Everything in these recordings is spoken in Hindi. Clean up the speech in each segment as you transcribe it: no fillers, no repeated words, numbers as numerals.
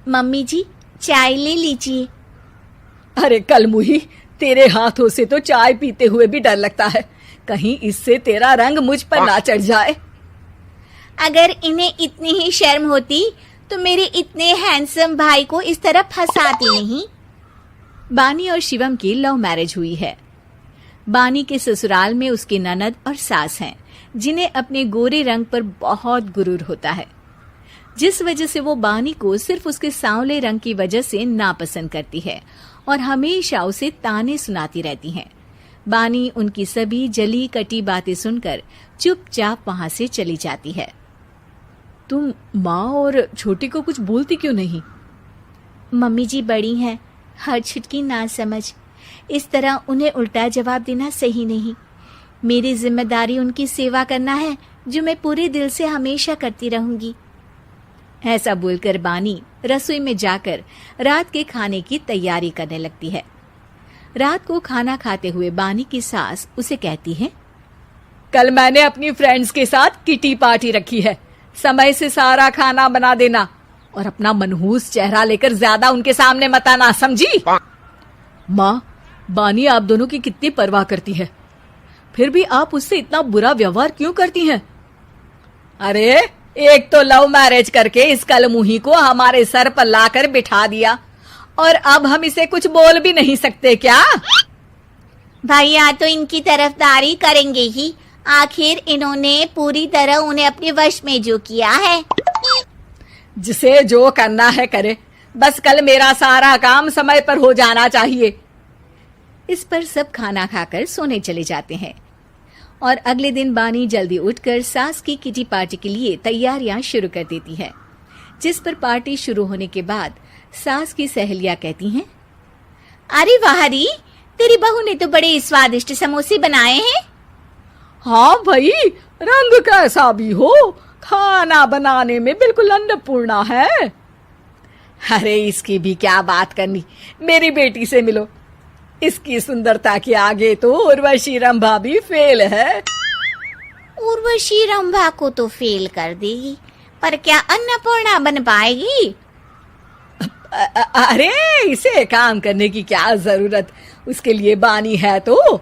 मम्मी जी, चाय ले लीजिए। अरे कलमुही, तेरे हाथों से तो चाय पीते हुए भी डर लगता है, कहीं इससे तेरा रंग मुझ पर ना चढ़ जाए। अगर इन्हें इतनी ही शर्म होती तो मेरे इतने हैंडसम भाई को इस तरह फंसाती नहीं। बानी और शिवम की लव मैरिज हुई है। बानी के ससुराल में उसकी ननद और सास हैं, जिन्हें अपने गोरे रंग पर बहुत गुरूर होता है, जिस वजह से वो बानी को सिर्फ उसके सांवले रंग की वजह से नापसंद करती है और हमेशा उसे ताने सुनाती रहती हैं। बानी उनकी सभी जली कटी बातें सुनकर चुपचाप वहां से चली जाती है। तुम माँ और छोटी को कुछ बोलती क्यों नहीं? मम्मी जी बड़ी हैं, हर छुटकी ना समझ, इस तरह उन्हें उल्टा जवाब देना सही नहीं। मेरी जिम्मेदारी उनकी सेवा करना है, जो मैं पूरे दिल से हमेशा करती रहूंगी। ऐसा बोलकर बानी रसोई में जाकर रात के खाने की तैयारी करने लगती है। रात को खाना खाते हुए बानी की सास उसे कहती है, कल मैंने अपनी फ्रेंड्स के साथ किटी पार्टी रखी है, समय से सारा खाना बना देना और अपना मनहूस चेहरा लेकर ज्यादा उनके सामने मत आना, समझी? माँ, बानी आप दोनों की कितनी परवाह करती है, फिर भी आप उससे इतना बुरा व्यवहार क्यों करती हैं? अरे एक तो लव मैरिज करके इस कलमुही को हमारे सर पर लाकर बिठा दिया और अब हम इसे कुछ बोल भी नहीं सकते क्या? भैया तो इनकी तरफदारी करेंगे ही, आखिर इन्होंने पूरी तरह उन्हें अपने वश में जो किया है। जिसे जो करना है करे, बस कल मेरा सारा काम समय पर हो जाना चाहिए। इस पर सब खाना खाकर सोने चले जाते हैं और अगले दिन बानी जल्दी उठकर सास की किटी पार्टी के लिए तैयारियां शुरू कर देती है, जिस पर पार्टी शुरू होने के बाद सास की सहेलियां कहती हैं, अरे वाह री, तेरी बहू ने तो बड़े स्वादिष्ट समोसे बनाए हैं। हाँ भाई, रंग कैसा भी हो, खाना बनाने में बिल्कुल अन्नपूर्णा है। अरे इसकी भी क्या बात करनी, मेरी बेटी से मिलो, इसकी सुंदरता के आगे तो उर्वशी रंभा भी फेल है। उर्वशी रंभा को तो फेल कर देगी, पर क्या अन्नपूर्णा बन पाएगी? अरे इसे काम करने की क्या जरूरत, उसके लिए बानी है तो,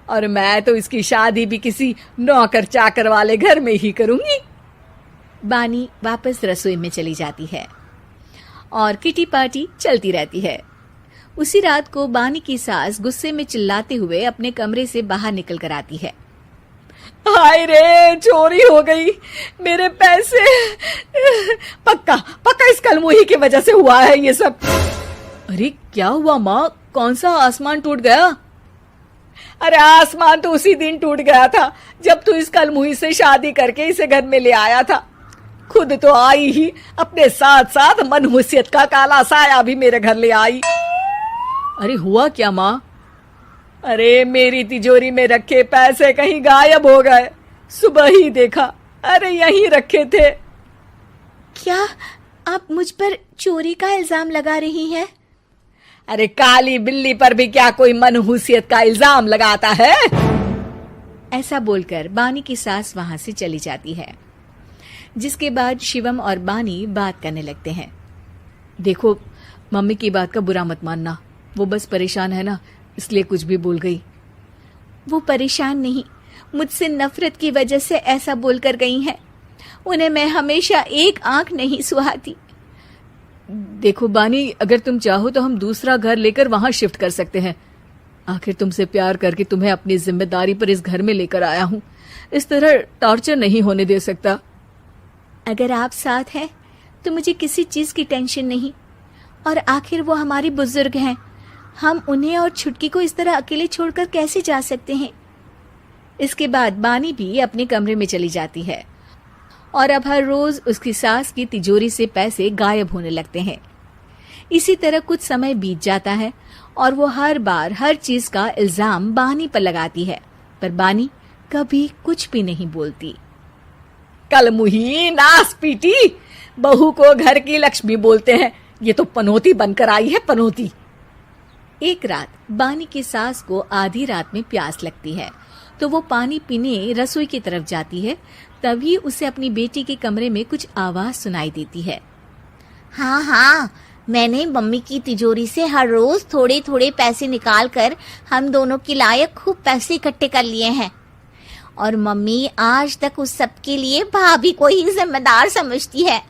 और मैं तो इसकी शादी भी किसी नौकर चाकर वाले घर में ही करूंगी। बानी वापस रसोई में चली जाती है और किटी पार्टी चलती रहती है। उसी रात को बानी की सास गुस्से में चिल्लाते हुए अपने कमरे से बाहर निकल कर आती है। हाय रे, चोरी हो गई, मेरे पैसे, पक्का पक्का इस कलमुही की वजह से हुआ है ये सब। अरे क्या हुआ माँ, कौन सा आसमान टूट गया? अरे आसमान तो उसी दिन टूट गया था जब तू इस कलमुही से शादी करके इसे घर में ले आया था। खुद तो आई ही, अपने साथ साथ मनहूसियत का काला साया भी मेरे घर ले आई। अरे हुआ क्या माँ? अरे मेरी तिजोरी में रखे पैसे कहीं गायब हो गए, सुबह ही देखा, अरे यहीं रखे थे। क्या आप मुझ पर चोरी का इल्जाम लगा रही हैं? अरे काली बिल्ली पर भी क्या कोई मनहूसियत का इल्जाम लगाता है? ऐसा बोलकर बानी की सास वहां से चली जाती है, जिसके बाद शिवम और बानी बात करने लगते हैं। देखो, मम्मी की बात का बुरा मत मानना, वो बस परेशान है ना, इसलिए कुछ भी बोल गई। वो परेशान नहीं, मुझसे नफरत की वजह से ऐसा बोलकर गई हैं। उन्हें मैं हमेशा एक आंख नहीं सुहाती। देखो बानी, अगर तुम चाहो तो हम दूसरा घर लेकर वहां शिफ्ट कर सकते हैं। आखिर तुमसे प्यार करके तुम्हें अपनी जिम्मेदारी पर इस घर में लेकर आया हूं, इस तरह टॉर्चर नहीं होने दे सकता। अगर आप साथ हैं तो मुझे किसी चीज की टेंशन नहीं, और आखिर वो हमारी बुजुर्ग हैं, हम उन्हें और छुटकी को इस तरह अकेले छोड़कर कैसे जा सकते हैं? इसके बाद बानी भी अपने कमरे में चली जाती है और अब हर रोज उसकी सास की तिजोरी से पैसे गायब होने लगते हैं। इसी तरह कुछ समय बीत जाता है और वो हर बार हर चीज का इल्जाम बानी पर लगाती है, पर बानी कभी कुछ भी नहीं बोलती। कलमुही नास पीटी, बहू को घर की लक्ष्मी बोलते हैं, ये तो पनौती बनकर आई है, पनौती। एक रात बानी की सास को आधी रात में प्यास लगती है, तो वो पानी पीने रसोई की तरफ जाती है। तभी उसे अपनी बेटी के कमरे में कुछ आवाज सुनाई देती है। हाँ हाँ, मैंने मम्मी की तिजोरी से हर रोज थोड़े थोड़े पैसे निकाल कर हम दोनों के लायक खूब पैसे इकट्ठे कर लिए हैं। और मम्मी आज तक उस सब के लिए भाभी को ही जिम्मेदार समझती है।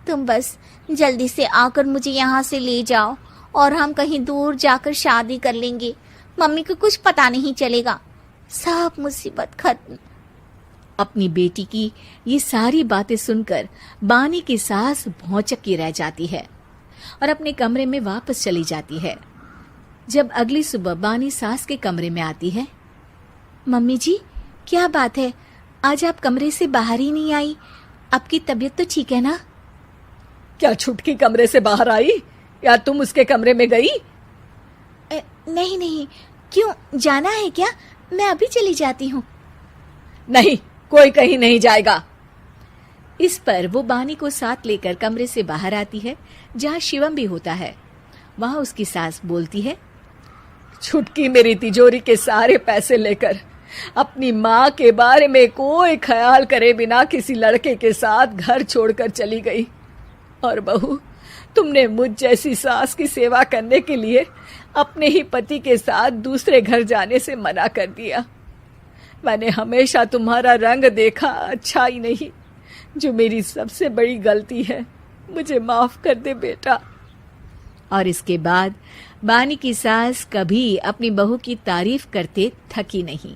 तुम बस जल्दी से आकर मुझे यहाँ से ले जाओ और हम कहीं दूर जाकर शादी कर लेंगे। मम्मी को कुछ पता नहीं चलेगा, सब मुसीबत खत्म। अपनी बेटी की ये सारी बातें सुनकर बानी की सास भौंचक्की रह जाती है और अपने कमरे में वापस चली जाती है। जब अगली सुबह बानी सास के कमरे में आती है, मम्मी जी, क्या बात है, आज आप कमरे से बाहर ही नहीं आई? आपकी तबीयत तो ठीक है ना? क्या छुटकी कमरे से बाहर आई या तुम उसके कमरे में गई? नहीं नहीं, क्यों, जाना है क्या? मैं अभी चली जाती हूँ। नहीं, कोई कहीं नहीं जाएगा। इस पर वो बानी को साथ लेकर कमरे से बाहर आती है, जहाँ शिवम भी होता है। वहां उसकी सास बोलती है, छुटकी मेरी तिजोरी के सारे पैसे लेकर अपनी माँ के बारे में कोई ख्याल करे बिना किसी लड़के के साथ घर छोड़कर चली गई। और बहू, तुमने मुझ जैसी सास की सेवा करने के लिए अपने ही पति के साथ दूसरे घर जाने से मना कर दिया। मैंने हमेशा तुम्हारा रंग देखा अच्छा ही नहीं, जो मेरी सबसे बड़ी गलती है। मुझे माफ कर दे बेटा। और इसके बाद बानी की सास कभी अपनी बहू की तारीफ करते थकी नहीं।